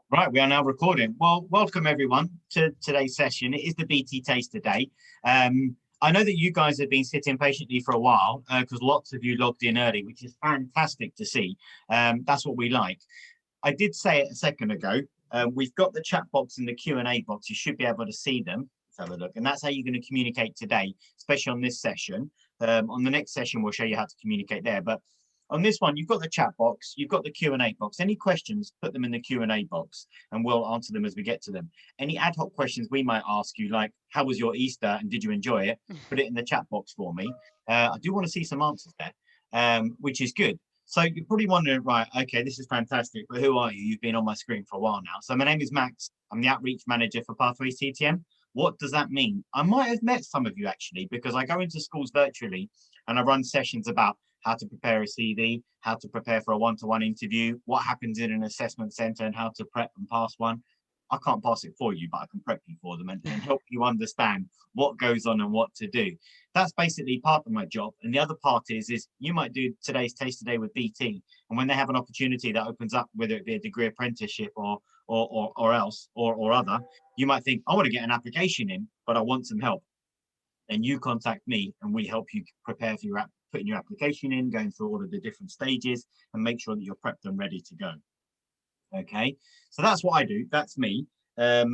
Right, we are now recording. Well, welcome everyone to today's session. It is the BT Taster Day. I know that you guys have been sitting patiently for a while because lots of you logged in early, which is fantastic to see. That's what we like. I did say it a second ago. We've got the chat box and the Q&A box. You should be able to see them. Let's have a look. And that's how you're going to communicate today, especially on this session. On the next session, we'll show you how to communicate there. But on this one, you've got the chat box, you've got the Q&A box. Any questions, put them in the Q&A box and we'll answer them as we get to them. Any ad hoc questions we might ask you, like, how was your Easter and did you enjoy it? Put it in the chat box for me. I do want to see some answers there, which is good. So you're probably wondering, right, okay, this is fantastic, but who are you? You've been on my screen for a while now. So my name is Max. I'm the Outreach Manager for Pathways TTM. What does that mean? I might have met some of you actually, because I go into schools virtually and I run sessions about how to prepare a CV, how to prepare for a one-to-one interview, what happens in an assessment center and how to prep and pass one. I can't pass it for you, but I can prep you for them and help you understand what goes on and what to do. That's basically part of my job. And the other part is you might do today's Taster Day with BT. And when they have an opportunity that opens up, whether it be a degree apprenticeship or other, you might think, I want to get an application in, but I want some help. Then you contact me and we help you prepare for your putting your application in, going through all of the different stages and make sure that you're prepped and ready to go. Okay, so that's what I do. That's me. I've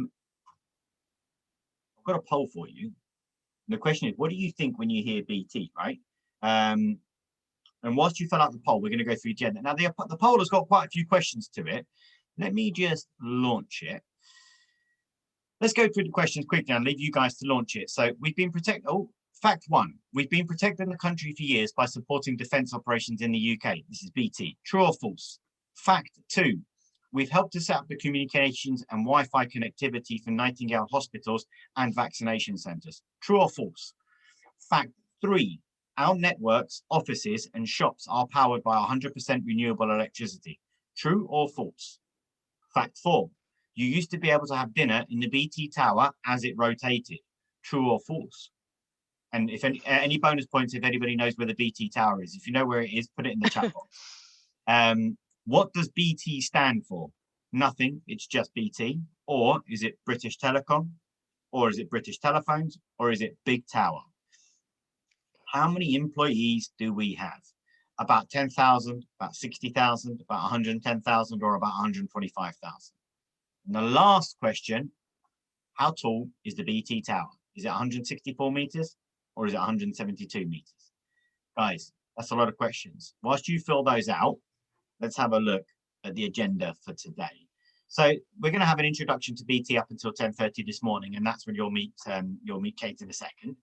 got a poll for you. The question is, what do you think when you hear BT, right? And whilst you fill out the poll, we're going to go through the agenda. Now, the poll has got quite a few questions to it. Let me just launch it. Let's go through the questions quickly and leave you guys to launch it. So we've been protected. Oh, fact one, we've been protecting the country for years by supporting defence operations in the UK. This is BT. True or false? Fact two, we've helped to set up the communications and Wi-Fi connectivity for Nightingale hospitals and vaccination centres. True or false? Fact three, our networks, offices and shops are powered by 100% renewable electricity. True or false? Fact four, you used to be able to have dinner in the BT tower as it rotated. True or false? And if any bonus points, if anybody knows where the BT tower is, if you know where it is, put it in the chat box. What does BT stand for? Nothing, it's just BT. Or is it British Telecom? Or is it British Telephones? Or is it Big Tower? How many employees do we have? About 10,000, about 60,000, about 110,000, or about 125,000? And the last question, how tall is the BT tower? Is it 164 meters or is it 172 meters? Guys, that's a lot of questions. Whilst you fill those out, let's have a look at the agenda for today. So we're going to have an introduction to BT up until 10:30 this morning, and that's when you'll meet Kate in a second.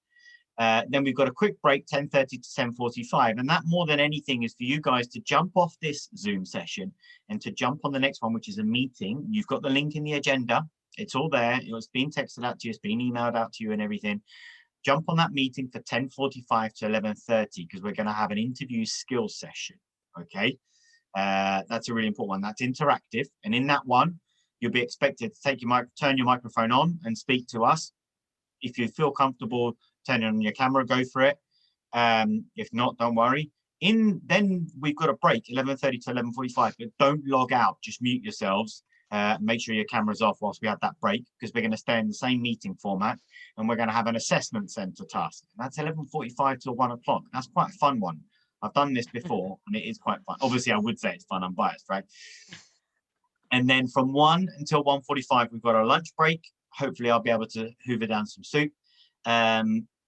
Then we've got a quick break, 10:30 to 10:45, and that more than anything is for you guys to jump off this Zoom session and to jump on the next one, which is a meeting. You've got the link in the agenda. It's all there. It's been texted out to you. It's been emailed out to you and everything. Jump on that meeting for 10:45 to 11:30 because we're going to have an interview skills session. Okay, that's a really important one. That's interactive, and in that one, you'll be expected to turn your microphone on and speak to us. If you feel comfortable turning on your camera, go for it. If not, don't worry. Then we've got a break, 11:30 to 11:45, but don't log out, just mute yourselves. Make sure your camera's off whilst we have that break, because we're going to stay in the same meeting format and we're going to have an assessment centre task. And that's 11:45 till 1 o'clock. That's quite a fun one. I've done this before and it is quite fun. Obviously, I would say it's fun, I'm biased, right? And then from 1 until 1:45, we've got a lunch break. Hopefully, I'll be able to hoover down some soup.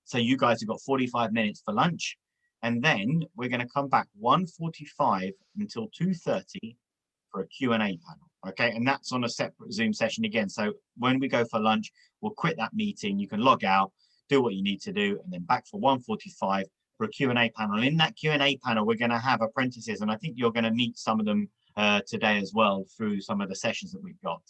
So you guys have got 45 minutes for lunch. And then we're going to come back 1:45 until 2:30 for a Q&A panel. Okay, and that's on a separate Zoom session again. So when we go for lunch, we'll quit that meeting. You can log out, do what you need to do, and then back for 1:45 for a Q&A panel. In that Q&A panel, we're going to have apprentices, and I think you're going to meet some of them today as well through some of the sessions that we've got.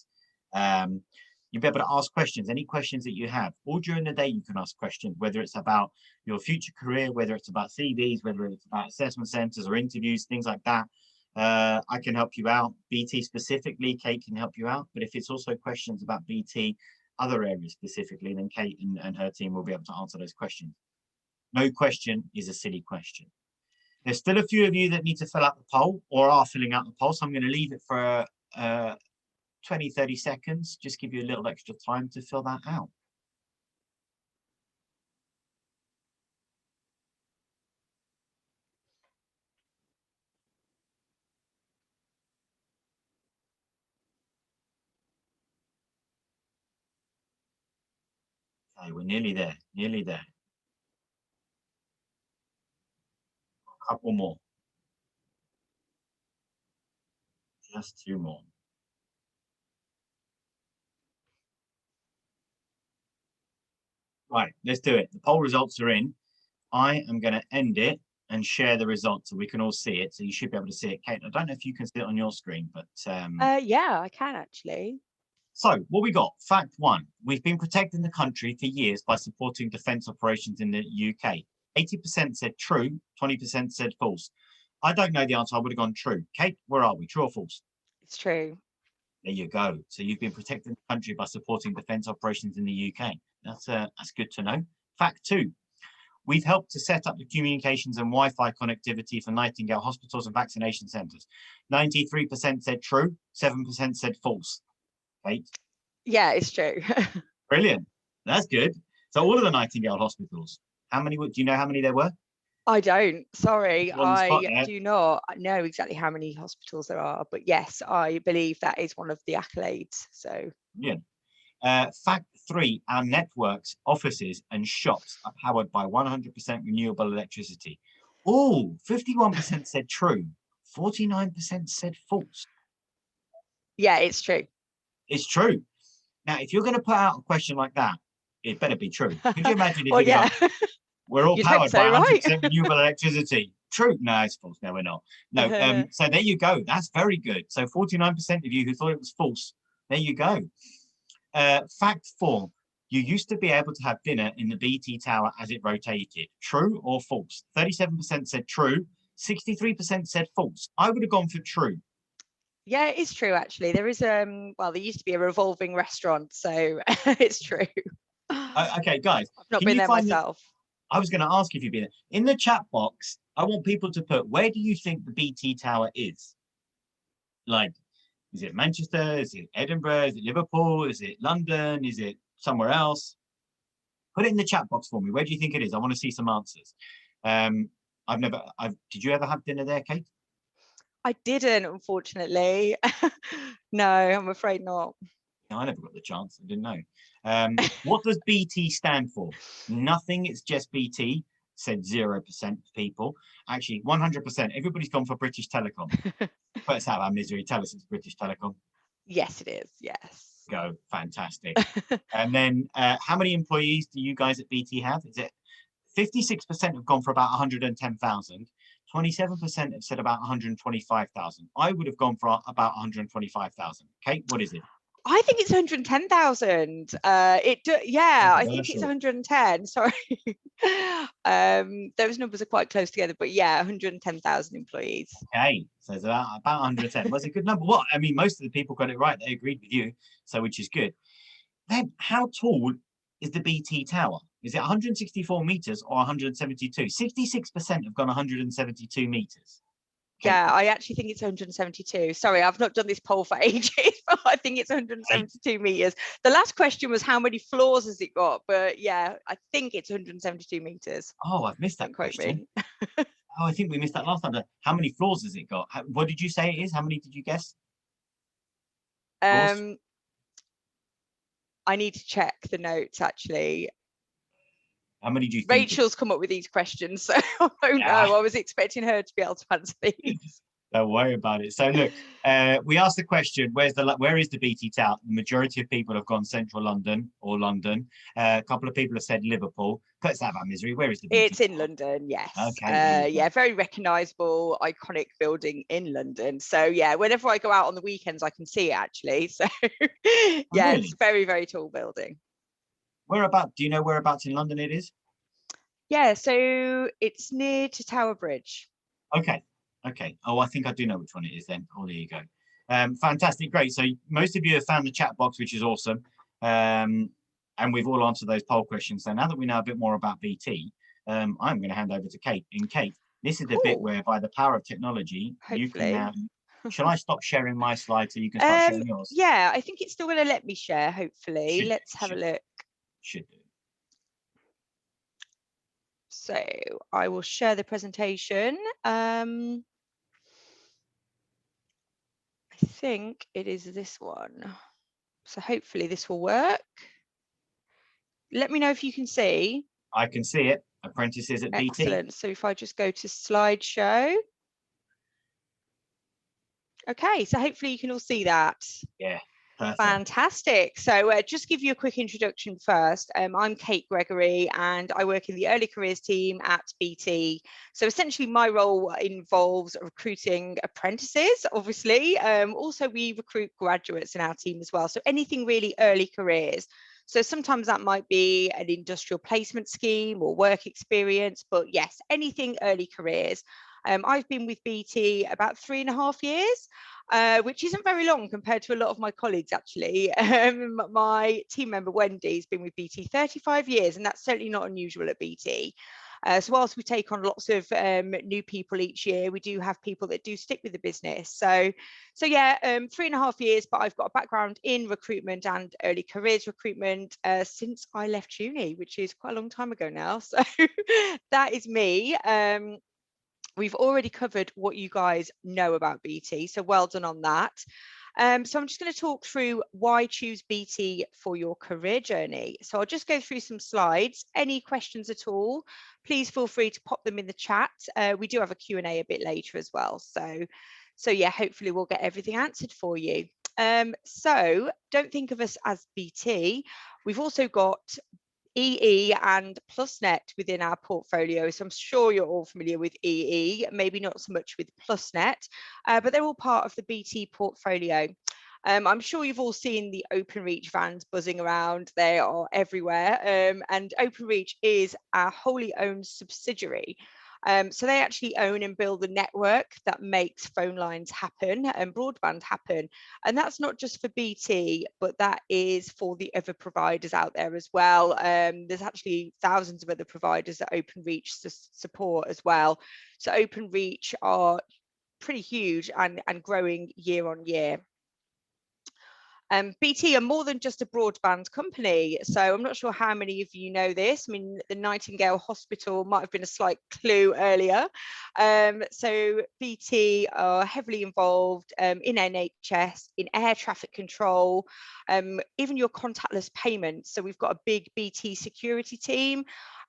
You'll be able to ask questions, any questions that you have. All during the day, you can ask questions, whether it's about your future career, whether it's about CVs, whether it's about assessment centres or interviews, things like that. I can help you out. BT specifically, Kate can help you out. But if it's also questions about BT, other areas specifically, then Kate and her team will be able to answer those questions. No question is a silly question. There's still a few of you that need to fill out the poll or are filling out the poll, so I'm going to leave it for 20, 30 seconds. Just give you a little extra time to fill that out. Okay, we're nearly there, nearly there. A couple more. Just 2 more. Right, let's do it. The poll results are in. I am going to end it and share the results so we can all see it. So you should be able to see it. Kate, I don't know if you can see it on your screen, but yeah, I can actually. So what we got, fact 1, we've been protecting the country for years by supporting defence operations in the UK. 80% said true, 20% said false. I don't know the answer, I would have gone true. Kate, where are we, true or false? It's true. There you go. So you've been protecting the country by supporting defence operations in the UK. That's good to know. Fact 2, we've helped to set up the communications and Wi-Fi connectivity for Nightingale hospitals and vaccination centres. 93% said true, 7% said false. Kate? Yeah, it's true. Brilliant. That's good. So all of the Nightingale hospitals, how many, do you know how many there were? I don't, sorry, I do not know exactly how many hospitals there are, but yes, I believe that is one of the accolades. So yeah. Fact 3, our networks, offices and shops are powered by 100% renewable electricity. Oh, 51% said true, 49% said false. Yeah, it's true. It's true. Now, if you're going to put out a question like that, it better be true. Could you imagine if well, you go, we're all You'd hope powered so, by 100% right? renewable electricity? True. No, it's false. No, we're not. No. So there you go. That's very good. So 49% of you who thought it was false, there you go. Fact 4, you used to be able to have dinner in the BT Tower as it rotated. True or false? 37% said true, 63% said false. I would have gone for true. Yeah, it is true, actually. There is, well, there used to be a revolving restaurant, so it's true. Okay, guys. I've not been there myself. I was going to ask if you've been there. In the chat box, I want people to put, where do you think the BT Tower is? Like, is it Manchester? Is it Edinburgh? Is it Liverpool? Is it London? Is it somewhere else? Put it in the chat box for me. Where do you think it is? I want to see some answers. Did you ever have dinner there, Kate? I didn't, unfortunately. No, I'm afraid not. No, I never got the chance. I didn't know. What does BT stand for? Nothing. It's just BT. Said 0% of people. Actually, 100%. Everybody's gone for British Telecom. Put us out of our misery. Tell us it's British Telecom. Yes, it is. Yes. Go. Fantastic. And then how many employees do you guys at BT have? Is it 56% have gone for about 110,000. 27% have said about 125,000. I would have gone for about 125,000. Kate, what is it? I think it's 110,000. Yeah, I think it's 110. Sorry. Those numbers are quite close together, but yeah, 110,000 employees. Okay, so it's about 110. Well, it's a good number. What? I mean, most of the people got it right. They agreed with you, so which is good. Then, how tall is the BT Tower? Is it 164 meters or 172? 66% have gone 172 meters. Yeah, I actually think it's 172. Sorry, I've not done this poll for ages, but I think it's 172 meters. The last question was how many floors has it got? But yeah, I think it's 172 meters. Oh, I've missed that Don't quote question. me. Oh, I think we missed that last time. How many floors has it got? What did you say it is? How many did you guess? I need to check the notes, actually. How many do you think? Rachel's come up with these questions, so I don't know. I was expecting her to be able to answer these. Don't worry about it. So look, we asked the question, where is the BT Tower? The majority of people have gone central London or London. A couple of people have said Liverpool. Puts that out of our misery. Where is the BT It's Tower? in London, yes. Okay. Yeah, very recognisable, iconic building in London. So yeah, whenever I go out on the weekends, I can see it actually. So yeah, really? It's a very, very tall building. Whereabouts? Do you know whereabouts in London it is? Yeah, so it's near to Tower Bridge. Okay. Oh, I think I do know which one it is then. Oh, there you go. Fantastic, great. So most of you have found the chat box, which is awesome. And we've all answered those poll questions. So now that we know a bit more about BT, I'm going to hand over to Kate. And Kate, this is the bit where, by the power of technology, you can now Shall I stop sharing my slides so you can start sharing yours? Yeah, I think it's still going to let me share, hopefully. Let's have a look. Should do. So I will share the presentation. I think it is this one. So hopefully this will work. Let me know if you can see. I can see it. Apprentices at BT. Excellent. So if I just go to slideshow. Okay, so hopefully you can all see that. Yeah. Perfect. Fantastic. So just give you a quick introduction first. I'm Kate Gregory and I work in the early careers team at BT. So essentially my role involves recruiting apprentices, obviously. Also, we recruit graduates in our team as well. So anything really early careers. So sometimes that might be an industrial placement scheme or work experience, but yes, anything early careers. I've been with BT about 3.5 years. Which isn't very long compared to a lot of my colleagues, actually. My team member, Wendy, has been with BT 35 years, and that's certainly not unusual at BT. So whilst we take on lots of new people each year, we do have people that do stick with the business. So yeah, 3.5 years, but I've got a background in recruitment and early careers recruitment since I left uni, which is quite a long time ago now. So that is me. We've already covered what you guys know about BT, so well done on that. So I'm just going to talk through why choose BT for your career journey. So I'll just go through some slides. Any questions at all, please feel free to pop them in the chat. We do have a Q&A a bit later as well. So yeah, hopefully we'll get everything answered for you. So don't think of us as BT. We've also got EE and PlusNet within our portfolio. So I'm sure you're all familiar with EE, maybe not so much with PlusNet, but they're all part of the BT portfolio. I'm sure you've all seen the Openreach vans buzzing around. They are everywhere. And Openreach is our wholly owned subsidiary. So they actually own and build the network that makes phone lines happen and broadband happen. And that's not just for BT, but that is for the other providers out there as well. There's actually thousands of other providers that Openreach support as well. So Openreach are pretty huge and growing year on year. BT are more than just a broadband company. So I'm not sure how many of you know this. I mean, the Nightingale Hospital might have been a slight clue earlier. So BT are heavily involved in NHS, in air traffic control, even your contactless payments. So we've got a big BT security team.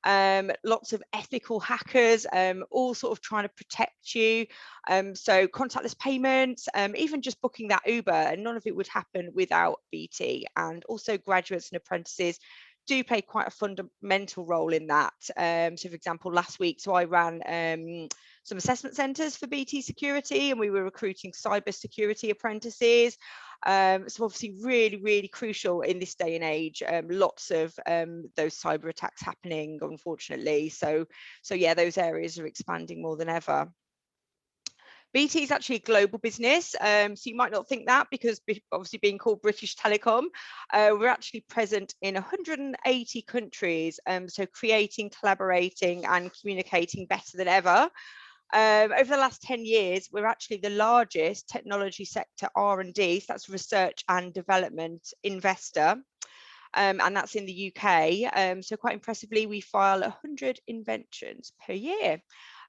Lots of ethical hackers, all sort of trying to protect you. So contactless payments, even just booking that Uber, and none of it would happen without BT. And also graduates and apprentices do play quite a fundamental role in that. So for example, last week, so I ran some assessment centres for BT security, and we were recruiting cyber security apprentices. So obviously really, really crucial in this day and age. Lots of those cyber attacks happening, unfortunately. So yeah, those areas are expanding more than ever. BT is actually a global business, so you might not think that, because obviously being called British Telecom, we're actually present in 180 countries, so creating, collaborating and communicating better than ever. Over the last 10 years, we're actually the largest technology sector R&D, so that's research and development investor, and that's in the UK. So quite impressively, we file 100 inventions per year,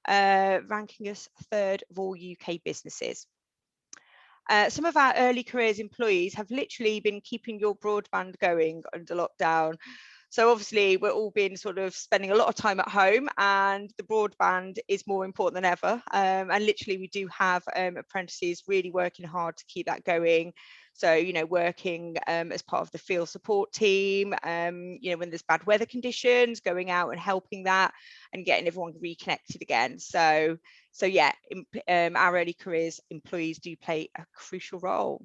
ranking us third of all UK businesses. Some of our early careers employees have literally been keeping your broadband going under lockdown. So obviously we're all been sort of spending a lot of time at home, and the broadband is more important than ever. And literally we do have apprentices really working hard to keep that going. So, you know, working as part of the field support team, you know, when there's bad weather conditions, going out and helping that and getting everyone reconnected again. So yeah, our early careers employees do play a crucial role.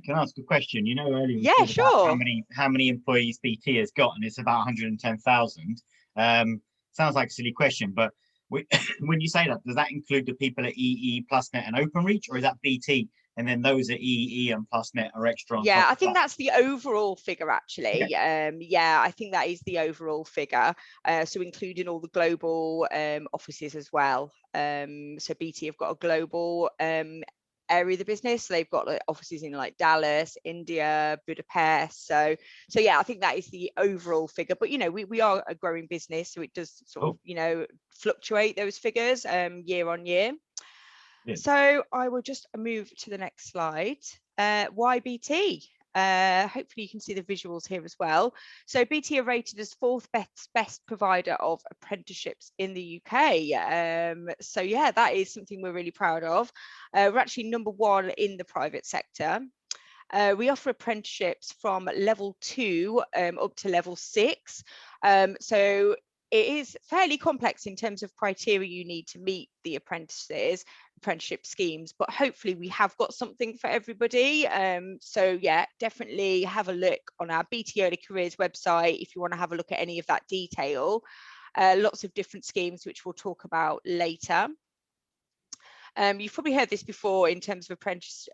Can I ask a question? You know, earlier we Yeah, talked sure. about how many employees BT has got, and it's about 110,000. Sounds like a silly question, but when you say that, does that include the people at EE, PlusNet, and Openreach, or is that BT and then those at EE and PlusNet are extra on Yeah, top I of think that? that's the overall figure, actually. Okay. Yeah, I think that is the overall figure. So including all the global offices as well. So BT have got a global area of the business. So they've got like offices in like Dallas, India, Budapest. So yeah, I think that is the overall figure. But you know, we are a growing business, so it does sort of, you know, fluctuate those figures year on year. Yeah. So I will just move to the next slide. Why BT? Hopefully you can see the visuals here as well. So BT are rated as 4th best provider of apprenticeships in the UK. So yeah, that is something we're really proud of. We're actually number 1 in the private sector. We offer apprenticeships from level 2 up to level 6. So it is fairly complex in terms of criteria you need to meet the apprenticeship schemes, but hopefully we have got something for everybody. So yeah, definitely have a look on our BT Early Careers website if you want to have a look at any of that detail. Lots of different schemes which we'll talk about later. You've probably heard this before in terms of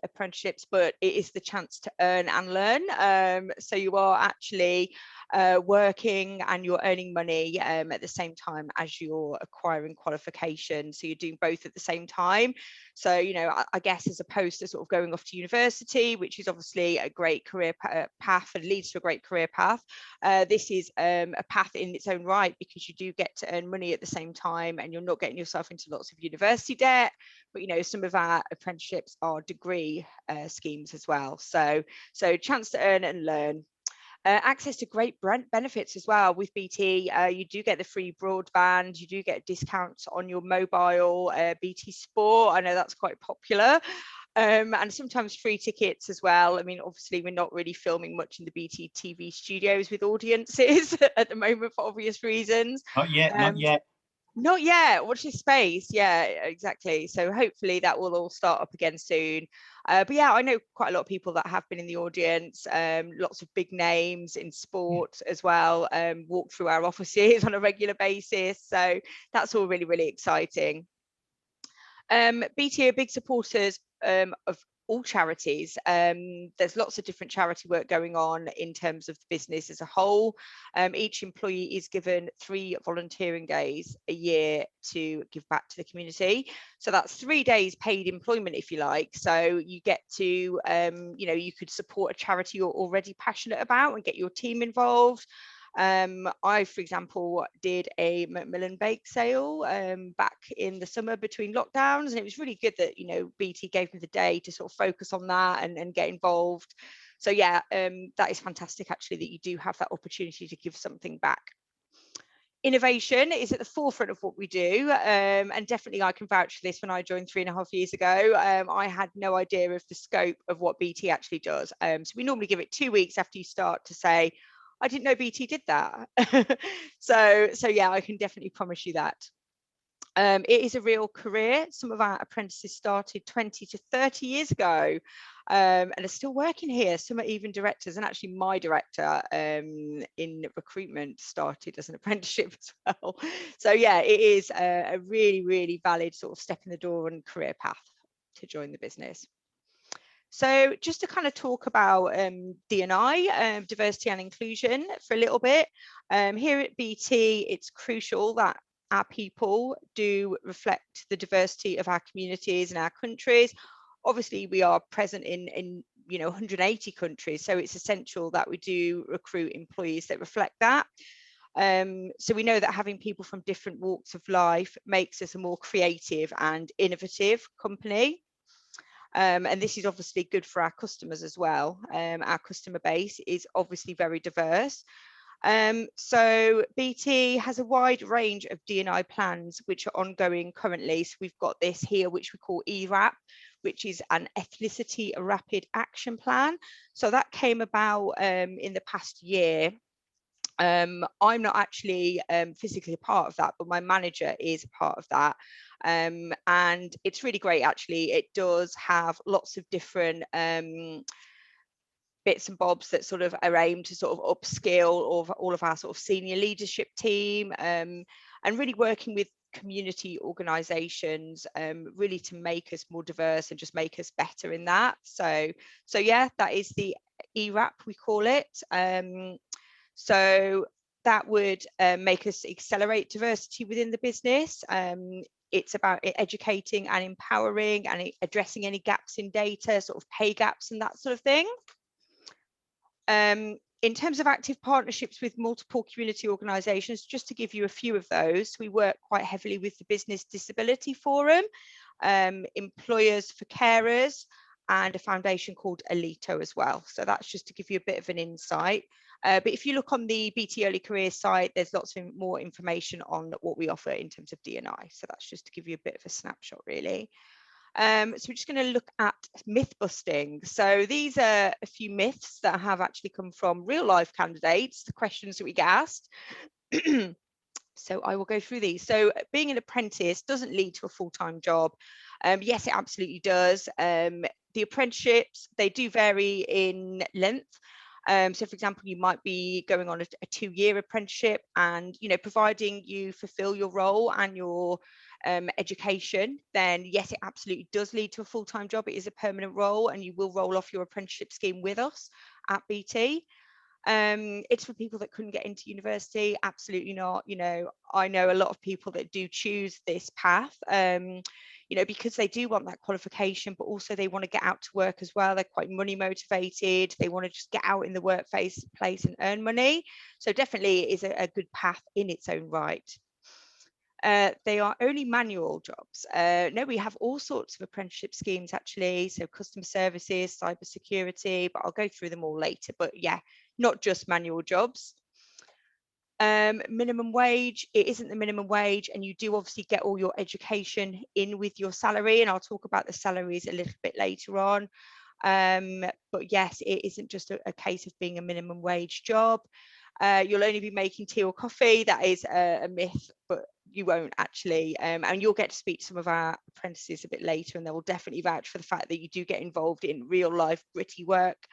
apprenticeships, but it is the chance to earn and learn. So you are actually working and you're earning money at the same time as you're acquiring qualifications. So you're doing both at the same time. So, you know, I guess as opposed to sort of going off to university, which is obviously a great career path and leads to a great career path, this is a path in its own right, because you do get to earn money at the same time and you're not getting yourself into lots of university debt. But, you know, some of our apprenticeships are degree schemes as well. So chance to earn and learn. Access to great benefits as well with BT. You do get the free broadband, you do get discounts on your mobile, BT Sport. I know that's quite popular. And sometimes free tickets as well. I mean, obviously we're not really filming much in the BT TV studios with audiences at the moment for obvious reasons. Not yet, not yet. Not yet. Watch this space. Yeah, exactly. So hopefully that will all start up again soon. But yeah, I know quite a lot of people that have been in the audience. Lots of big names in sport as well. Walk through our offices on a regular basis. So that's all really, really exciting. BT are big supporters of all charities. There's lots of different charity work going on in terms of the business as a whole. Each employee is given 3 volunteering days a year to give back to the community. So that's 3 days paid employment, if you like. So you get to, you know, you could support a charity you're already passionate about and get your team involved. I, for example, did a Macmillan bake sale back in the summer between lockdowns, and it was really good that, you know, BT gave me the day to sort of focus on that and get involved. So yeah, that is fantastic actually, that you do have that opportunity to give something back. Innovation is at the forefront of what we do, and definitely I can vouch for this. When I joined 3.5 years ago, I had no idea of the scope of what BT actually does. So we normally give it 2 weeks after you start to say, I didn't know BT did that. so yeah, I can definitely promise you that. It is a real career. Some of our apprentices started 20 to 30 years ago and are still working here. Some are even directors, and actually my director in recruitment started as an apprenticeship as well. So yeah, it is a really, really valid sort of step in the door and career path to join the business. So just to kind of talk about D&I, diversity and inclusion, for a little bit. Here at BT, it's crucial that our people do reflect the diversity of our communities and our countries. Obviously, we are present in 180 countries, so it's essential that we do recruit employees that reflect that. So we know that having people from different walks of life makes us a more creative and innovative company. And this is obviously good for our customers as well. Our customer base is obviously very diverse. So BT has a wide range of D&I plans which are ongoing currently. So we've got this here, which we call ERAP, which is an ethnicity rapid action plan. So that came about in the past year. I'm not actually physically a part of that, but my manager is a part of that. And it's really great, actually. It does have lots of different bits and bobs that sort of are aimed to sort of upskill all of our sort of senior leadership team, and really working with community organisations, really to make us more diverse and just make us better in that. So yeah, that is the ERAP, we call it. So that would make us accelerate diversity within the business. it's about educating and empowering and addressing any gaps in data, sort of pay gaps and that sort of thing. In terms of active partnerships with multiple community organisations, just to give you a few of those, we work quite heavily with the Business Disability Forum, Employers for Carers, and a foundation called Alito as well. So that's just to give you a bit of an insight. But if you look on the BT Early Careers site, there's lots of more information on what we offer in terms of D&I. So that's just to give you a bit of a snapshot, really. So we're just going to look at myth busting. So these are a few myths that have actually come from real life candidates, the questions that we get asked. So I will go through these. So being an apprentice doesn't lead to a full-time job. Yes, it absolutely does. The apprenticeships, they do vary in length. So for example, you might be going on a 2-year apprenticeship, and providing you fulfill your role and your education, then yes, it absolutely does lead to a full-time job. It is a permanent role, and you will roll off your apprenticeship scheme with us at BT. It's for people that couldn't get into university. Absolutely not. I know a lot of people that do choose this path, because they do want that qualification, but also they want to get out to work as well. They're quite money motivated. They want to just get out in the workplace and earn money. So definitely it is a good path in its own right. They are only manual jobs. No, we have all sorts of apprenticeship schemes actually. So customer services, cybersecurity, but I'll go through them all later. But yeah, not just manual jobs. Minimum wage, it isn't the minimum wage, and you do obviously get all your education in with your salary, and I'll talk about the salaries a little bit later on. But yes, it isn't just a case of being a minimum wage job. You'll only be making tea or coffee. That is a myth, but you won't actually. And you'll get to speak to some of our apprentices a bit later, and they will definitely vouch for the fact that you do get involved in real life gritty work.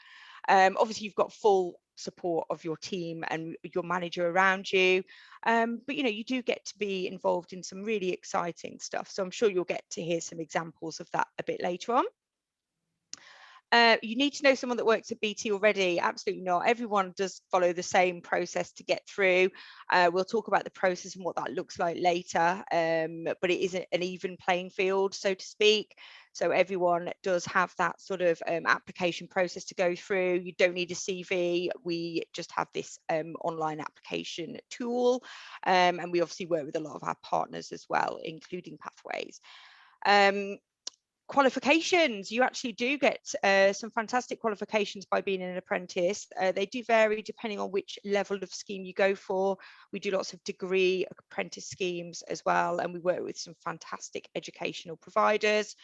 Obviously, you've got full support of your team and your manager around you, but you do get to be involved in some really exciting stuff. So I'm sure you'll get to hear some examples of that a bit later on. You need to know someone that works at BT already. Absolutely not. Everyone does follow the same process to get through. We'll talk about the process and what that looks like later, but it isn't an even playing field, so to speak. So everyone does have that sort of application process to go through. You don't need a CV. We just have this online application tool, and we obviously work with a lot of our partners as well, including Pathways. Qualifications, you actually do get some fantastic qualifications by being an apprentice. They do vary depending on which level of scheme you go for. We do lots of degree apprentice schemes as well, and we work with some fantastic educational providers.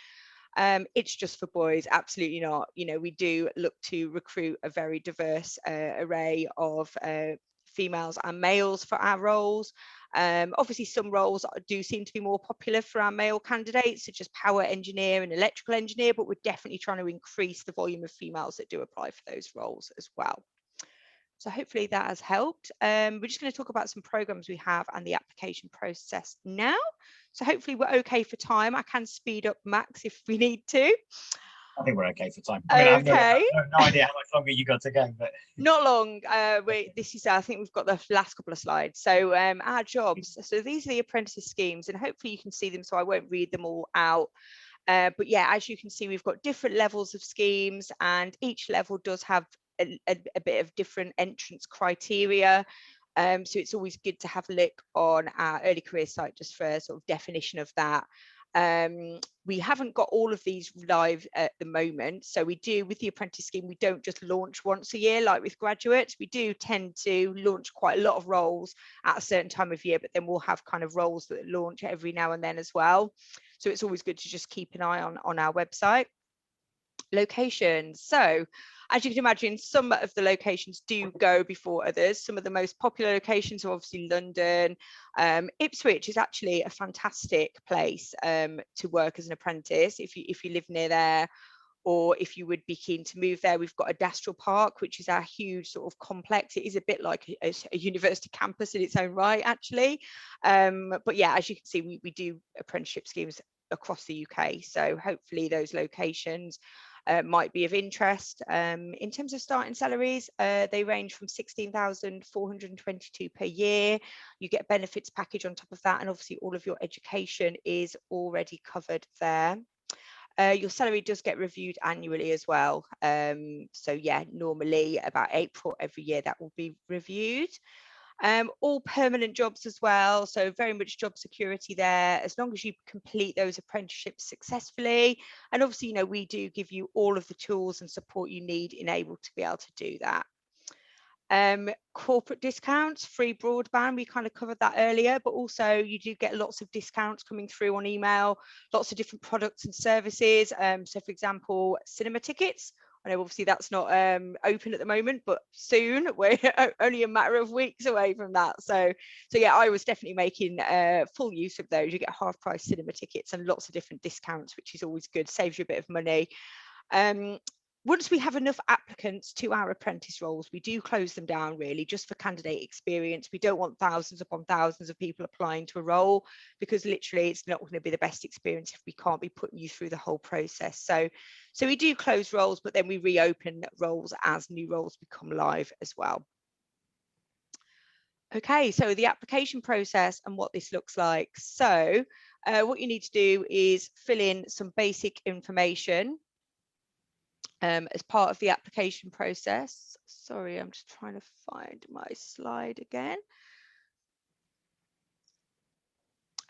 It's just for boys, absolutely not. We do look to recruit a very diverse array of females and males for our roles. Obviously, some roles do seem to be more popular for our male candidates, such as power engineer and electrical engineer, but we're definitely trying to increase the volume of females that do apply for those roles as well. So hopefully that has helped. We're just going to talk about some programs we have and the application process now. So hopefully we're okay for time. I can speed up Max if we need to. I think we're okay for time. I mean, okay. I have no idea how much longer you got to go, but not long. I think we've got the last couple of slides. So our jobs. So these are the apprentice schemes, and hopefully you can see them. So I won't read them all out. But yeah, as you can see, we've got different levels of schemes, and each level does have a bit of different entrance criteria. So it's always good to have a look on our early career site just for a sort of definition of that. We haven't got all of these live at the moment. So we do, with the apprentice scheme, we don't just launch once a year like with graduates. We do tend to launch quite a lot of roles at a certain time of year, but then we'll have kind of roles that launch every now and then as well. So it's always good to just keep an eye on our website. Locations. So as you can imagine, some of the locations do go before others. Some of the most popular locations are obviously London. Ipswich is actually a fantastic place to work as an apprentice if you live near there, or if you would be keen to move there. We've got Adastral Park, which is our huge sort of complex. It is a bit like a university campus in its own right, actually. But yeah, as you can see, we do apprenticeship schemes across the UK. So hopefully those locations might be of interest. In terms of starting salaries, they range from 16,422 per year. You get a benefits package on top of that, and obviously all of your education is already covered there. Your salary does get reviewed annually as well. So yeah, normally about April every year that will be reviewed. All permanent jobs as well, so very much job security there, as long as you complete those apprenticeships successfully. And obviously, you know, we do give you all of the tools and support you need in able to be able to do that. Corporate discounts, free broadband, we kind of covered that earlier, but also you do get lots of discounts coming through on email, lots of different products and services. So for example, cinema tickets, I know obviously that's not open at the moment, but soon, we're only a matter of weeks away from that. So yeah, I was definitely making full use of those. You get half price cinema tickets and lots of different discounts, which is always good, saves you a bit of money. Once we have enough applicants to our apprentice roles, we do close them down really just for candidate experience. We don't want thousands upon thousands of people applying to a role, because literally it's not going to be the best experience if we can't be putting you through the whole process. So we do close roles, but then we reopen roles as new roles become live as well. Okay, so the application process and what this looks like. So what you need to do is fill in some basic information as part of the application process. Sorry, I'm just trying to find my slide again.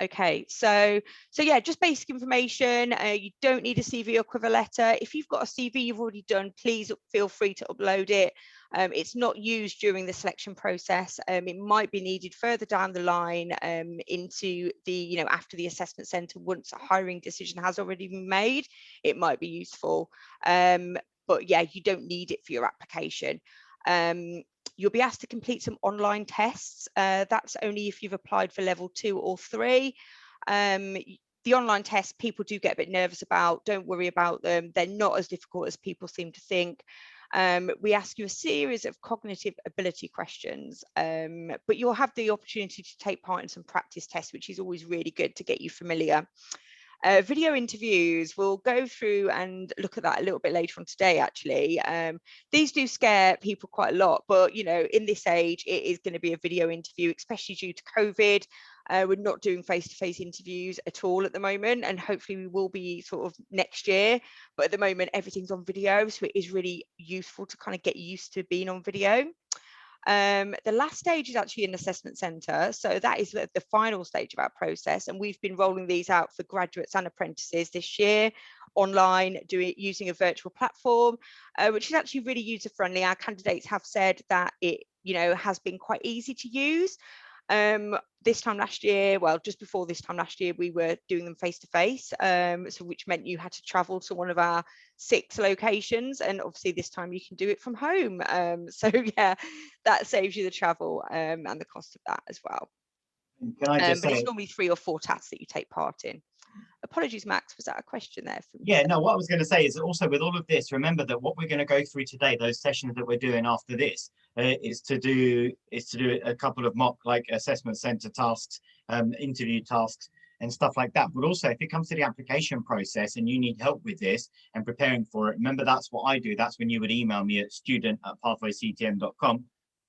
Okay, so yeah, just basic information. You don't need a CV or cover letter. If you've got a CV you've already done, please feel free to upload it. It's not used during the selection process. It might be needed further down the line into the, you know, after the assessment centre, once a hiring decision has already been made, it might be useful. But yeah, you don't need it for your application. You'll be asked to complete some online tests. That's only if you've applied for level 2 or 3. The online tests people do get a bit nervous about. Don't worry about them. They're not as difficult as people seem to think. We ask you a series of cognitive ability questions, but you'll have the opportunity to take part in some practice tests, which is always really good to get you familiar. Video interviews, we'll go through and look at that a little bit later on today, actually. These do scare people quite a lot, but, you know, in this age, it is going to be a video interview, especially due to COVID. We're not doing face-to-face interviews at all at the moment, and hopefully we will be sort of next year. But at the moment, everything's on video, so it is really useful to kind of get used to being on video. The last stage is actually an assessment centre. So that is the final stage of our process. And we've been rolling these out for graduates and apprentices this year online, using a virtual platform, which is actually really user friendly. Our candidates have said that it, you know, has been quite easy to use. This time last year, well, just before this time last year, we were doing them face to face, so which meant you had to travel to one of our 6 locations, and obviously this time you can do it from home. So yeah, that saves you the travel and the cost of that as well. Can I just but say, it's normally 3 or 4 tasks that you take part in. Apologies, Max, was that a question there from yeah, no, what I was going to say is also with all of this, remember that what we're going to go through today, those sessions that we're doing after this, is to do a couple of mock like assessment center tasks, interview tasks and stuff like that. But also if it comes to the application process and you need help with this and preparing for it, remember that's what I do. That's when you would email me at student@pathwayctm.com.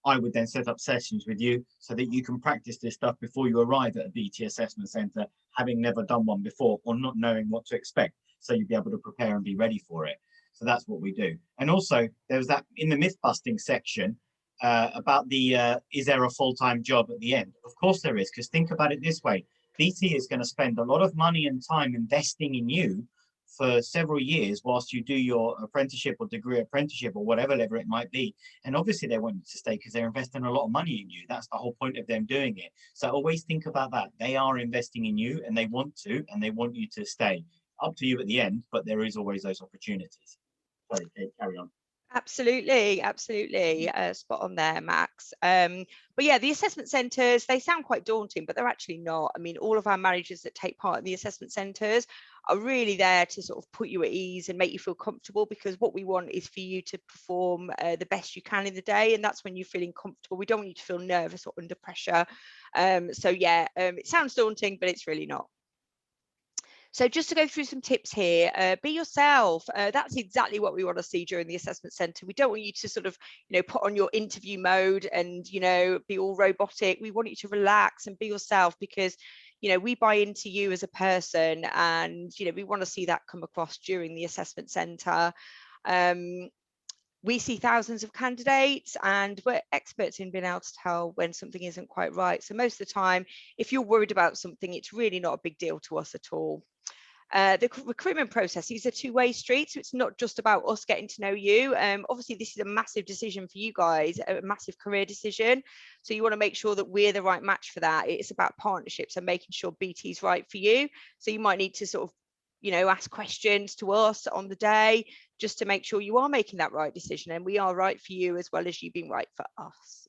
I would then set up sessions with you so that you can practice this stuff before you arrive at a BT assessment centre, having never done one before or not knowing what to expect. So you'll be able to prepare and be ready for it. So that's what we do. And also there was that in the myth busting section about the, is there a full-time job at the end? Of course there is, because think about it this way. BT is going to spend a lot of money and time investing in you for several years whilst you do your apprenticeship or degree apprenticeship or whatever level it might be. And obviously they want you to stay because they're investing a lot of money in you. That's the whole point of them doing it. So always think about that. They are investing in you and they want to, and they want you to stay. Up to you at the end, but there is always those opportunities. Sorry, Kate, carry on. Absolutely, absolutely. Spot on there, Max. But yeah, the assessment centres, they sound quite daunting, but they're actually not. I mean, all of our managers that take part in the assessment centres are really there to sort of put you at ease and make you feel comfortable, because what we want is for you to perform the best you can in the day, and that's when you're feeling comfortable. We don't want you to feel nervous or under pressure. So yeah, it sounds daunting, but it's really not. So just to go through some tips here, be yourself. That's exactly what we want to see during the assessment centre. We don't want you to sort of, put on your interview mode and, be all robotic. We want you to relax and be yourself, because, we buy into you as a person, and, we want to see that come across during the assessment centre. We see thousands of candidates, and we're experts in being able to tell when something isn't quite right. So most of the time, if you're worried about something, it's really not a big deal to us at all. The recruitment process is a two-way street, so it's not just about us getting to know you. Obviously, this is a massive decision for you guys, a massive career decision. So you want to make sure that we're the right match for that. It's about partnerships and making sure BT is right for you. So you might need to sort of, ask questions to us on the day just to make sure you are making that right decision and we are right for you as well as you being right for us.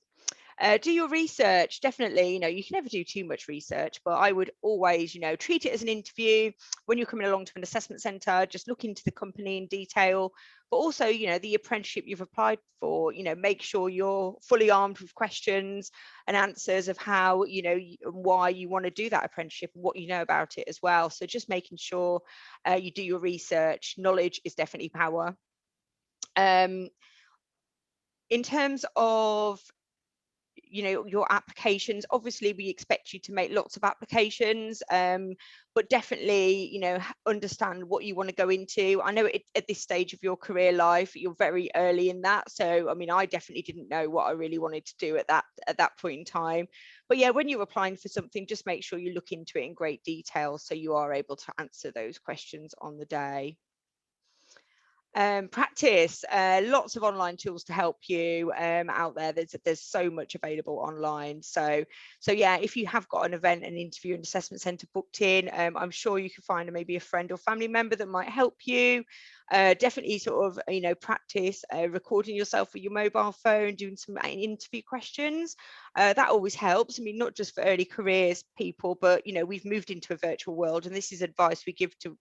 Do your research, definitely. You can never do too much research, but I would always, treat it as an interview. When you're coming along to an assessment centre, just look into the company in detail, but also, the apprenticeship you've applied for, make sure you're fully armed with questions and answers of how, why you want to do that apprenticeship and what you know about it as well. So just making sure you do your research. Knowledge is definitely power. In terms of your applications, obviously we expect you to make lots of applications, but definitely understand what you want to go into. I know at this stage of your career life you're very early in that, so I mean I definitely didn't know what I really wanted to do at that point in time. But yeah, when you're applying for something, just make sure you look into it in great detail so you are able to answer those questions on the day. Practice, lots of online tools to help you out there. There's so much available online. So yeah, if you have got an event, an interview, an assessment centre booked in, I'm sure you can find maybe a friend or family member that might help you. Definitely sort of practice recording yourself with your mobile phone, doing some interview questions. That always helps. I mean, not just for early careers people, but we've moved into a virtual world, and this is advice we give to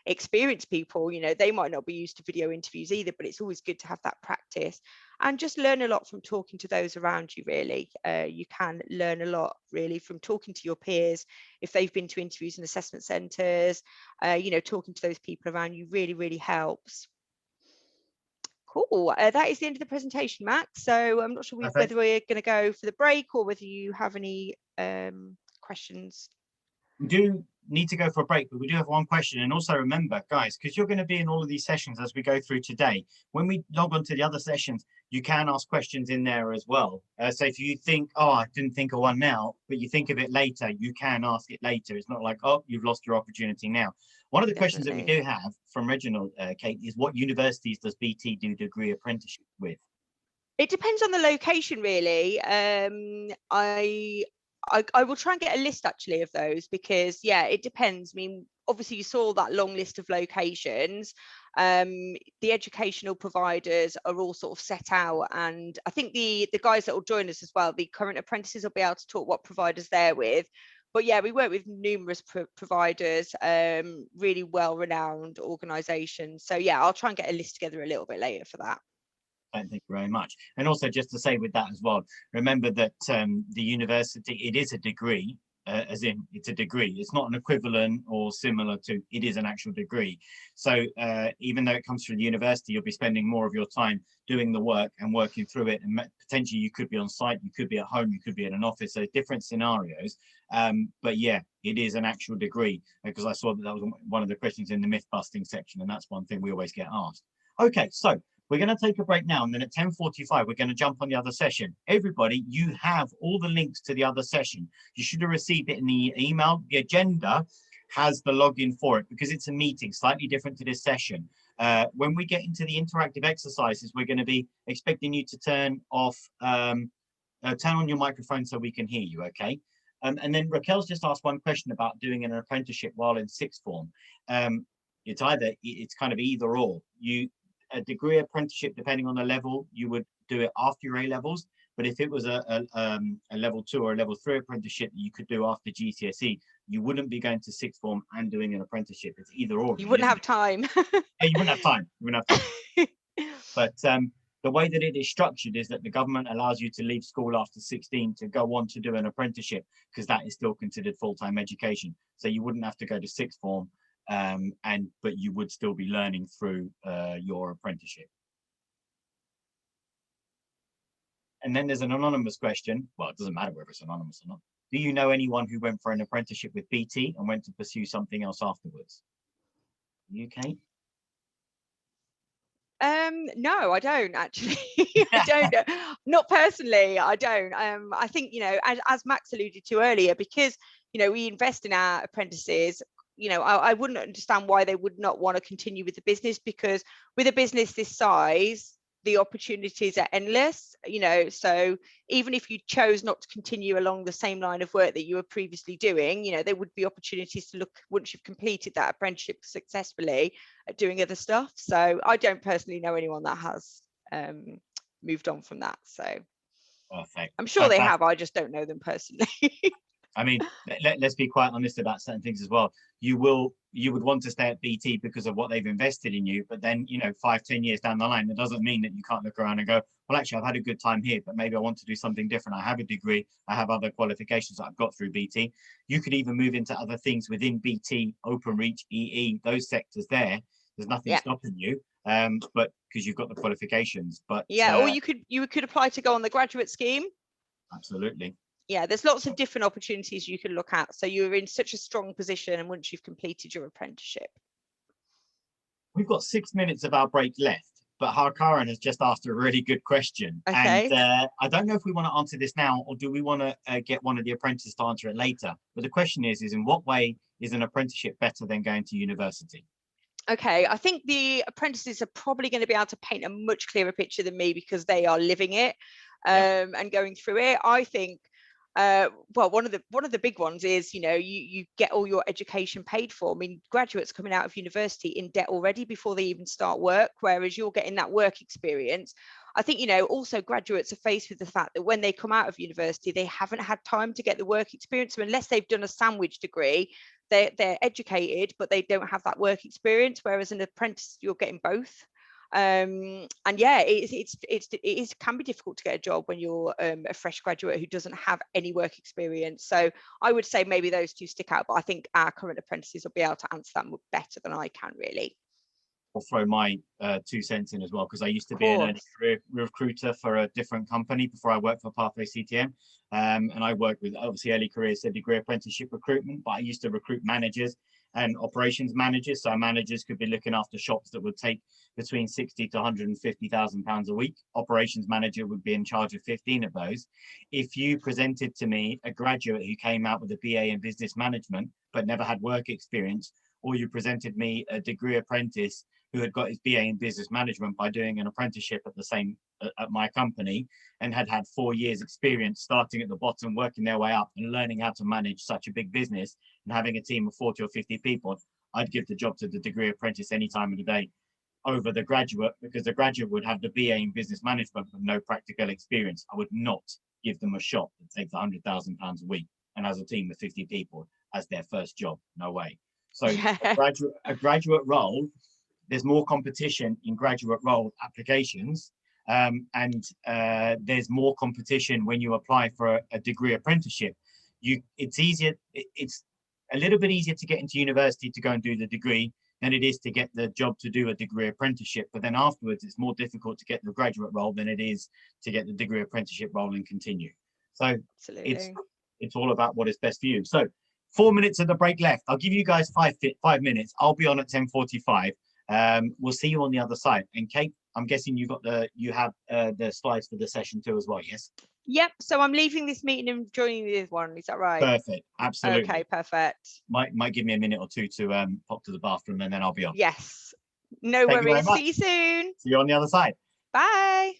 experienced people. They might not be used to video interviews either, but it's always good to have that practice and just learn a lot from talking to those around you. Really, you can learn a lot really from talking to your peers if they've been to interviews and assessment centres. Talking to those people around you really helps. Cool. That is the end of the presentation, Max. So I'm not sure whether we're going to go for the break or whether you have any questions. We do need to go for a break, but we do have one question. And also remember, guys, because you're going to be in all of these sessions as we go through today, when we log on to the other sessions, you can ask questions in there as well. So if you think, oh, I didn't think of one now, but you think of it later, you can ask it later. It's not like, oh, you've lost your opportunity now. One of the questions that we do have from Reginald, Kate, is what universities does BT do degree apprenticeship with? It depends on the location, really. I will try and get a list actually of those, because yeah, it depends. I mean, obviously you saw that long list of locations. The educational providers are all sort of set out, and I think the guys that will join us as well, the current apprentices, will be able to talk what providers they're with. But yeah, we work with numerous providers, really well-renowned organisations. So yeah, I'll try and get a list together a little bit later for that. Thank you very much. And also just to say with that as well, remember that the university, it is a degree, as in it's a degree. It's not an equivalent or similar to, it is an actual degree. So even though it comes from the university, you'll be spending more of your time doing the work and working through it. And potentially you could be on site, you could be at home, you could be in an office, so different scenarios. But yeah, it is an actual degree, because I saw that was one of the questions in the myth busting section, and that's one thing we always get asked. Okay, so we're going to take a break now, and then at 10:45, we're going to jump on the other session. Everybody, you have all the links to the other session. You should have received it in the email. The agenda has the login for it, because it's a meeting, slightly different to this session. When we get into the interactive exercises, we're going to be expecting you to turn on your microphone so we can hear you, okay? And then Raquel's just asked one question about doing an apprenticeship while in sixth form. It's kind of either or. A degree apprenticeship, depending on the level, you would do it after your A levels. But if it was a level 2 or a level 3 apprenticeship you could do after GCSE, you wouldn't be going to sixth form and doing an apprenticeship. It's either or. You wouldn't have time. Yeah, you wouldn't have time. You wouldn't have time. But the way that it is structured is that the government allows you to leave school after 16 to go on to do an apprenticeship, because that is still considered full-time education. So you wouldn't have to go to sixth form but you would still be learning through your apprenticeship. And then there's an anonymous question. Well, it doesn't matter whether it's anonymous or not. Do you know anyone who went for an apprenticeship with BT and went to pursue something else afterwards? UK? No, I don't actually. I don't. Not personally. I don't. I think, you know, as Max alluded to earlier, because, you know, we invest in our apprentices. You know, I wouldn't understand why they would not want to continue with the business, because with a business this size, the opportunities are endless, you know. So even if you chose not to continue along the same line of work that you were previously doing, you know, there would be opportunities to look, once you've completed that apprenticeship successfully, at doing other stuff. So I don't personally know anyone that has moved on from that. So perfect. I'm sure they have, I just don't know them personally. I mean, let's be quite honest about certain things as well. You would want to stay at BT because of what they've invested in you, but then, you know, 5-10 years down the line, that doesn't mean that you can't look around and go, well, actually, I've had a good time here, but maybe I want to do something different. I have a degree, I have other qualifications that I've got through BT. You could even move into other things within BT, OpenReach, EE, those sectors there. There's nothing stopping you, but because you've got the qualifications. But yeah, or you could apply to go on the graduate scheme. Absolutely. Yeah, there's lots of different opportunities you can look at. So you're in such a strong position, and once you've completed your apprenticeship. We've got 6 minutes of our break left, but Harkaran has just asked a really good question. Okay. And I don't know if we want to answer this now, or do we want to get one of the apprentices to answer it later? But the question is in what way is an apprenticeship better than going to university? Okay, I think the apprentices are probably going to be able to paint a much clearer picture than me, because they are living it and going through it. I think well, one of the big ones is, you know, you get all your education paid for. I mean, graduates coming out of university in debt already before they even start work, whereas you're getting that work experience. I think, you know, also graduates are faced with the fact that when they come out of university, they haven't had time to get the work experience. So unless they've done a sandwich degree, they're educated, but they don't have that work experience. Whereas an apprentice, you're getting both. And yeah, it can be difficult to get a job when you're a fresh graduate who doesn't have any work experience. So I would say maybe those two stick out, but I think our current apprentices will be able to answer that better than I can, really. I'll throw my 2 cents in as well, because I used to be an early career recruiter for a different company before I worked for Pathway CTM. And I worked with, obviously, early careers, so degree apprenticeship recruitment, but I used to recruit managers and operations managers. So managers could be looking after shops that would take between 60 to 150,000 pounds a week. Operations manager would be in charge of 15 of those. If you presented to me a graduate who came out with a BA in business management but never had work experience, or you presented me a degree apprentice who had got his BA in business management by doing an apprenticeship at my company, and had 4 years experience starting at the bottom, working their way up and learning how to manage such a big business and having a team of 40 or 50 people, I'd give the job to the degree apprentice any time of the day over the graduate, because the graduate would have the BA in business management with no practical experience. I would not give them a shop that takes £100,000 a week and has a team of 50 people as their first job. No way. So a graduate role, there's more competition in graduate role applications, and there's more competition when you apply for a degree apprenticeship. It's a little bit easier to get into university to go and do the degree than it is to get the job to do a degree apprenticeship. But then afterwards, it's more difficult to get the graduate role than it is to get the degree apprenticeship role and continue. So it's all about what is best for you. So 4 minutes of the break left. I'll give you guys 5 minutes. I'll be on at 10:45. We'll see you on the other side. And Kate, I'm guessing you have the slides for the session 2 as well, yes? Yep. So I'm leaving this meeting and joining this one. Is that right? Perfect. Absolutely. Okay, perfect. Might give me a minute or two to pop to the bathroom, and then I'll be on. Yes. No worries. See you soon. See you on the other side. Bye.